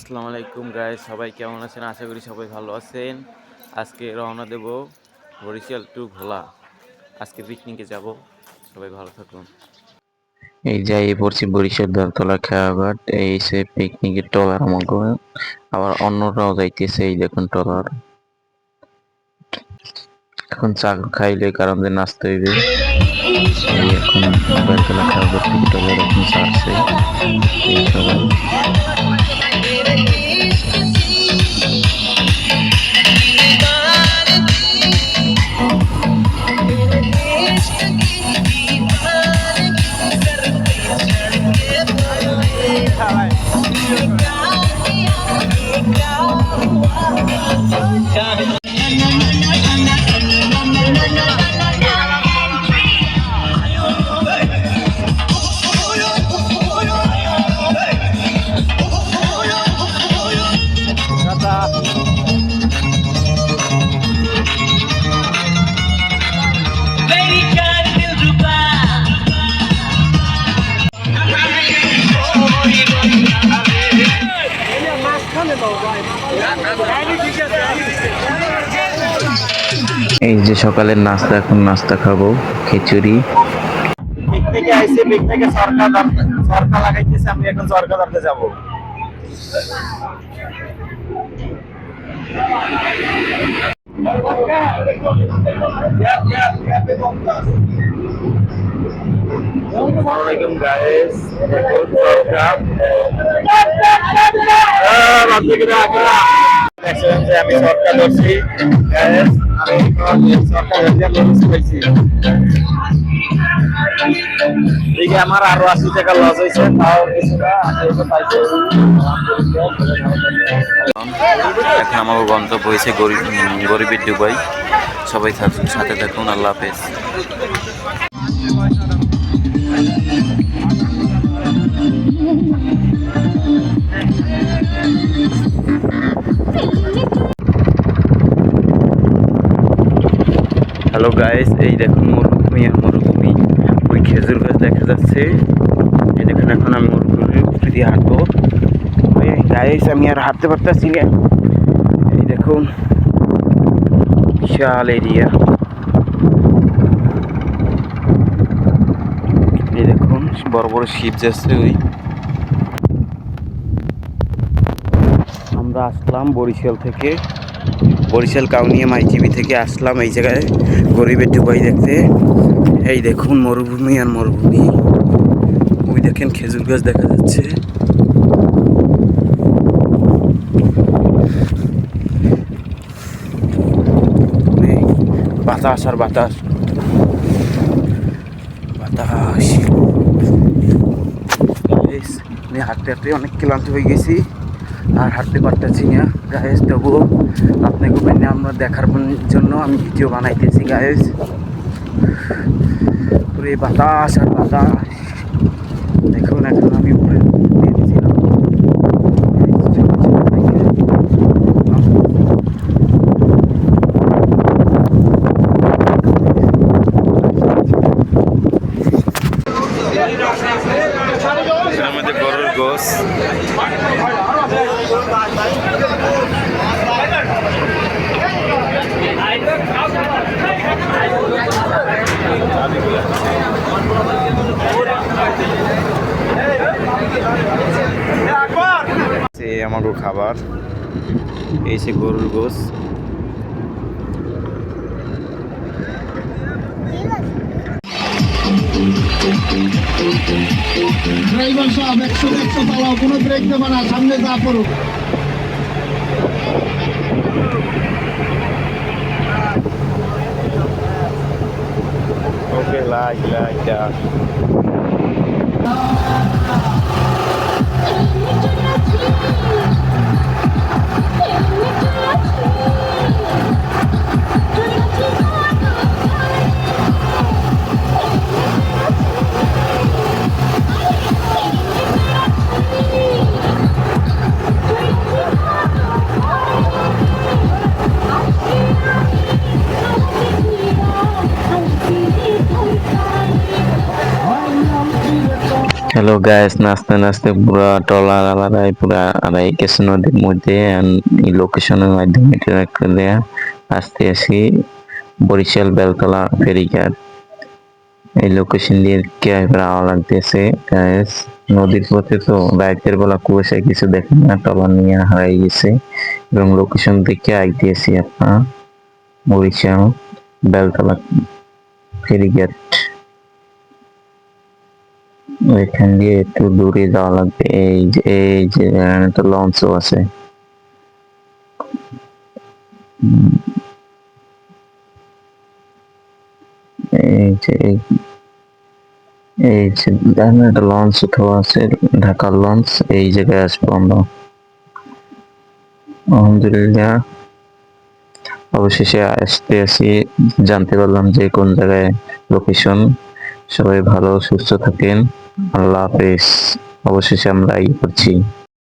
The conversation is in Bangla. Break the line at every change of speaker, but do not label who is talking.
আসসালামু আলাইকুম গাইস, সবাই কেমন আছেন? আশা করি সবাই ভালো আছেন। আজকে রওনা দেব বরিশাল টু ভোলা। আজকে পিকনিকে যাব, সবাই ভালো থাকুন।
এই যাই পড়ছি বরিশাল বেলতলা খেয়াঘাট, এই সে পিকনিকের ট্রলার আমাকে, আবার অন্যরাও যাইতেছে। এই দেখুন ট্রলার, এখন চা খাইলে কারণ যে নাচতে হইবে। এই এখন বেলতলা খেয়াঘাট থেকে ট্রলার এখন ছাড়ছে এই সবাই। এই যে সকালের নাস্তা, এখন নাস্তা খাবো খিচুড়ি।
পিকনিকে আইছি, পিকনিকে সরকা লাগাইতেছে, আমি এখন সরকা ধরতে যাব। আসসালামু গাইস, আমি সরকার ধরছি গাইস, আমি সরকার ধরছি। এদিকে আমার আরো 80 টাকা লস হয়েছে, তাও কিছুটা
এখন আমার গন্তব্য হয়েছে গরিবের দুবাই। সবাই সাথে থাকুন। আল্লাহ হাফেজ। হ্যালো গাইস, এই দেখুন মরুভূমি, ওই খেজুর গাছ দেখা যাচ্ছে। এই দেখুন, এখন আমি মরুভূমির উপরে দিয়ে হাঁটবো। গাইস, আমি আর হাঁটতে পারতেছি না। এই দেখুন, বিশাল এরিয়া। এই দেখুন, বড় বড় শিপ যাচ্ছে। আমরা আসলাম বরিশাল থেকে, বরিশাল কাউনিয়া মাইজিবি থেকে আসলাম এই জায়গায় গরিবের দুবাই দেখতে। এই দেখুন মরুভূমি আর মরুভূমি। ওই দেখেন খেজুর গাছ দেখা যাচ্ছে। বাতাস আর বাতাস বাতাস। আমি হাঁটতে হাঁটতে অনেক ক্লান্ত হয়ে গেছি, আর হাঁটতে পারতেছি না গায়েস। তবুও আপনাকে আমরা দেখার জন্য আমি ভিডিও বানাইতেছি গায়েস। পুরো বাতাস আর বাতাস দেখুন। এখন আমি উপরে দিয়েছিলাম। আমাদের গরুর গোস। আমাকে খাবার, এই সে গরুর গোস।
ড্রাইভার সাহেব 100 চালাও, কোনো ব্রেক দেবে না, সামনে যা পড়ুক।
ওকে, লাইক
হ্যালো গাইস, নাচতে নাচতে পুরা টলার আলাদাই পুরা আড়াই গেছে নদীর মধ্যে। এই লোকেশনের মাধ্যমে ট্র্যাক করে আসতে আসি বরিশাল বেলতলা ফেরিঘাট। এই লোকেশন দিয়ে ক্যামেরা লাগতেছে গাইস। নদীর পথে তো রাতের বেলা কুয়াশায় কিছু দেখেন না, টলার নিয়ে হারাই গেছে এবং লোকেশন দেখে আইতেছি আপনার বরিশাল বেলতলা ফেরিঘাট। ওইখান দিয়ে একটু দূরে যাওয়া লাগবে। এই যে এখানে তো লঞ্চও আছে। এই যে দেখেন একটা লঞ্চ উঠাও আছে, ঢাকার লঞ্চ। এই জায়গায় আসবো আমরা আলহামদুলিল্লাহ। অবশেষে আসতে আসি জানতে পারলাম যে কোন জায়গায় লোকেশন। সবাই ভালো সুস্থ থাকেন, আল্লাহ হাফেজ। অবশেষে আমরা করছি।